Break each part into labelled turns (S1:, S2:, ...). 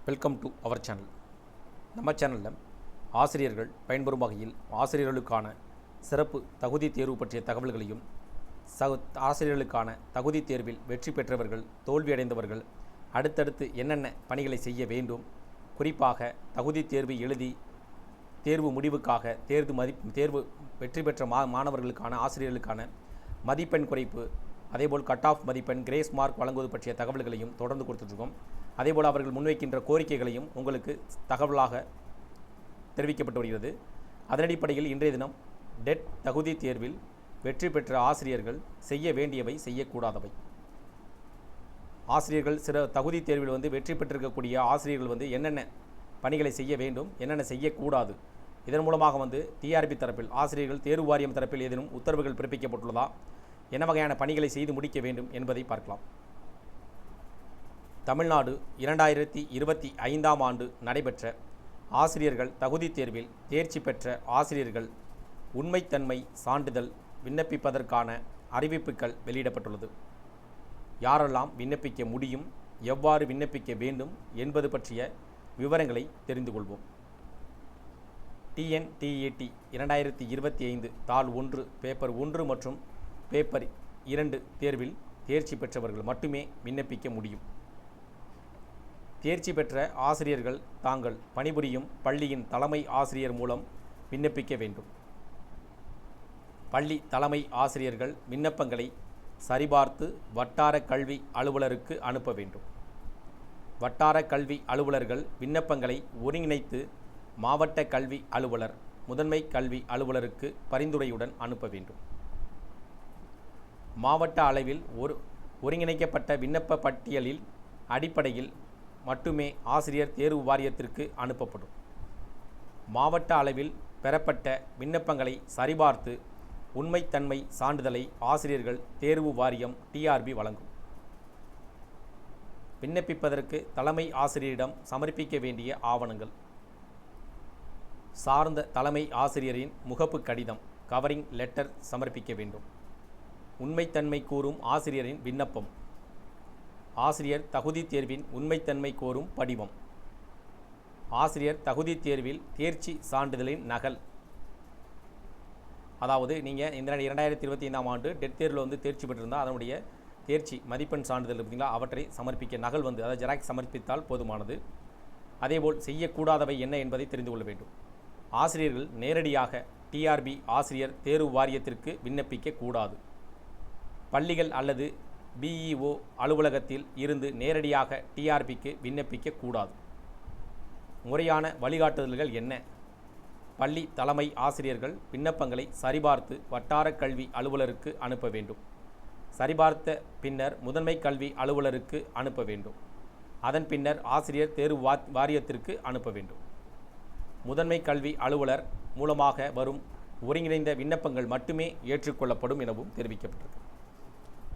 S1: Welcome to our channel. நம்ம சேனலில் ஆசிரியர்கள் பயன்பெறும் வகையில் ஆசிரியர்களுக்கான சிறப்பு தகுதி தேர்வு பற்றிய தகவல்களையும் ஆசிரியர்களுக்கான தகுதி தேர்வில் வெற்றி பெற்றவர்கள் தோல்வியடைந்தவர்கள் அடுத்தடுத்து என்னென்ன பணிகளை செய்ய வேண்டும், குறிப்பாக தகுதி தேர்வு எழுதி தேர்வு முடிவுக்காக தேர்வு வெற்றி பெற்ற மாணவர்களுக்கான ஆசிரியர்களுக்கான மதிப்பெண் குறைப்பு, அதேபோல் கட் ஆஃப் மதிப்பெண் கிரேஸ் மார்க் வழங்குவது பற்றிய தகவல்களையும் தொடர்ந்து கொடுத்துட்ருக்கோம். அதேபோல் அவர்கள் முன்வைக்கின்ற கோரிக்கைகளையும் உங்களுக்கு தகவலாக தெரிவிக்கப்பட்டு வருகிறது. அதனடிப்படையில் இன்றைய தினம் டெட் தகுதி தேர்வில் வெற்றி பெற்ற ஆசிரியர்கள் செய்ய வேண்டியவை, செய்யக்கூடாதவை. ஆசிரியர்கள் தகுதி தேர்வில் வெற்றி பெற்றிருக்கக்கூடிய ஆசிரியர்கள் என்னென்ன பணிகளை செய்ய வேண்டும், என்னென்ன செய்யக்கூடாது, இதன் மூலமாக டிஆர்பி தரப்பில் ஆசிரியர்கள் தேர்வு வாரியம் தரப்பில் ஏதேனும் உத்தரவுகள் பிறப்பிக்கப்பட்டுள்ளதா, என்ன வகையான பணிகளை செய்து முடிக்க வேண்டும் என்பதை பார்க்கலாம். தமிழ்நாடு 2025ஆம் ஆண்டு நடைபெற்ற ஆசிரியர்கள் தகுதி தேர்வில் தேர்ச்சி பெற்ற ஆசிரியர்கள் உண்மைத்தன்மை சான்றிதழ் விண்ணப்பிப்பதற்கான அறிவிப்புகள் வெளியிடப்பட்டுள்ளது. யாரெல்லாம் விண்ணப்பிக்க முடியும், எவ்வாறு விண்ணப்பிக்க வேண்டும் என்பது பற்றிய விவரங்களை தெரிந்து கொள்வோம். TNTET 2025 தாள் 1 பேப்பர் 1 மற்றும் பேப்பர் 2 தேர்வில் தேர்ச்சி பெற்றவர்கள் மட்டுமே விண்ணப்பிக்க முடியும். தேர்ச்சி பெற்ற ஆசிரியர்கள் தாங்கள் பணிபுரியும் பள்ளியின் தலைமை ஆசிரியர் மூலம் விண்ணப்பிக்க வேண்டும். பள்ளி தலைமை ஆசிரியர்கள் விண்ணப்பங்களை சரிபார்த்து வட்டார கல்வி அலுவலருக்கு அனுப்ப வேண்டும். வட்டார கல்வி அலுவலர்கள் விண்ணப்பங்களை ஒருங்கிணைத்து மாவட்ட கல்வி அலுவலர், முதன்மை கல்வி அலுவலருக்கு பரிந்துரையுடன் அனுப்ப வேண்டும். மாவட்ட அளவில் ஒருங்கிணைக்கப்பட்ட விண்ணப்ப பட்டியலில் அடிப்படையில் மட்டுமே ஆசிரியர் தேர்வு வாரியத்திற்கு அனுப்பப்படும். மாவட்ட அளவில் பெறப்பட்ட விண்ணப்பங்களை சரிபார்த்து உண்மைத்தன்மை சான்றிதழை ஆசிரியர்கள் தேர்வு வாரியம் டிஆர்பி வழங்கும். விண்ணப்பிப்பதற்கு தலைமை ஆசிரியரிடம் சமர்ப்பிக்க வேண்டிய ஆவணங்கள்: சார்ந்த தலைமை ஆசிரியரின் முகப்பு கடிதம் கவரிங் லெட்டர் சமர்ப்பிக்க வேண்டும். உண்மைத்தன்மை கூறும் ஆசிரியரின் விண்ணப்பம், ஆசிரியர் தகுதி தேர்வின் உண்மைத்தன்மை கோரும் படிவம், ஆசிரியர் தகுதி தேர்வில் தேர்ச்சி சான்றிதழின் நகல். அதாவது நீங்கள் இந்த 2025ஆம் ஆண்டு டெட் தேர்வில் தேர்ச்சி பெற்றிருந்தால் அதனுடைய தேர்ச்சி மதிப்பெண் சான்றிதழ் பார்த்தீங்களா, அவற்றை சமர்ப்பிக்க நகல் அதாவது ஜெராக்ஸ் சமர்ப்பித்தால் போதுமானது. அதேபோல் செய்யக்கூடாதவை என்ன என்பதை தெரிந்து கொள்ள வேண்டும். ஆசிரியர்கள் நேரடியாக டிஆர்பி ஆசிரியர் தேர்வு வாரியத்திற்கு விண்ணப்பிக்க கூடாது. பள்ளிகள் அல்லது பிஇஓ அலுவலகத்தில் இருந்து நேரடியாக டிஆர்பிக்கு விண்ணப்பிக்க கூடாது. முறையான வழிகாட்டுதல்கள் என்ன? பள்ளி தலைமை ஆசிரியர்கள் விண்ணப்பங்களை சரிபார்த்து வட்டார கல்வி அலுவலருக்கு அனுப்ப வேண்டும். சரிபார்த்த பின்னர் முதன்மை கல்வி அலுவலருக்கு அனுப்ப வேண்டும். அதன் பின்னர் ஆசிரியர் தேர்வு வாரியத்திற்கு அனுப்ப வேண்டும். முதன்மை கல்வி அலுவலர் மூலமாக வரும் ஒருங்கிணைந்த விண்ணப்பங்கள் மட்டுமே ஏற்றுக்கொள்ளப்படும் எனவும் தெரிவிக்கப்பட்டிருக்கு.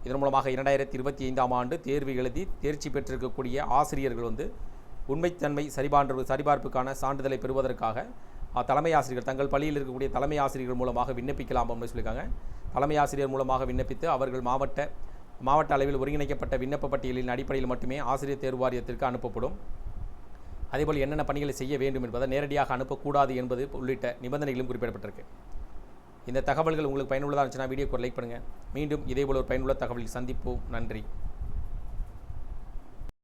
S1: இதன் மூலமாக 2025ஆம் ஆண்டு தேர்வு எழுதி தேர்ச்சி பெற்றிருக்கக்கூடிய ஆசிரியர்கள் உண்மைத்தன்மை சரிபார்ப்புக்கான சான்றிதழை பெறுவதற்காக தலைமை ஆசிரியர்கள் தங்கள் பள்ளியில் இருக்கக்கூடிய தலைமை ஆசிரியர்கள் மூலமாக விண்ணப்பிக்கலாம் அப்படின்னு சொல்லியிருக்காங்க. தலைமை ஆசிரியர் மூலமாக விண்ணப்பித்து அவர்கள் மாவட்ட அளவில் ஒருங்கிணைக்கப்பட்ட விண்ணப்ப பட்டியலின் அடிப்படையில் மட்டுமே ஆசிரியர் தேர்வு வாரியத்திற்கு அனுப்பப்படும். அதேபோல் என்னென்ன பணிகளை செய்ய வேண்டும் என்பதை நேரடியாக அனுப்பக்கூடாது என்பது உள்ளிட்ட நிபந்தனைகளும் குறிப்பிடப்பட்டிருக்கு. இந்த தகவல்கள் உங்களுக்கு பயனுள்ளதாக இருந்துச்சுன்னா வீடியோக்கு லைக் பண்ணுங்கள். மீண்டும் இதேபோல் ஒரு பயனுள்ள தகவலில் சந்திப்போம். நன்றி.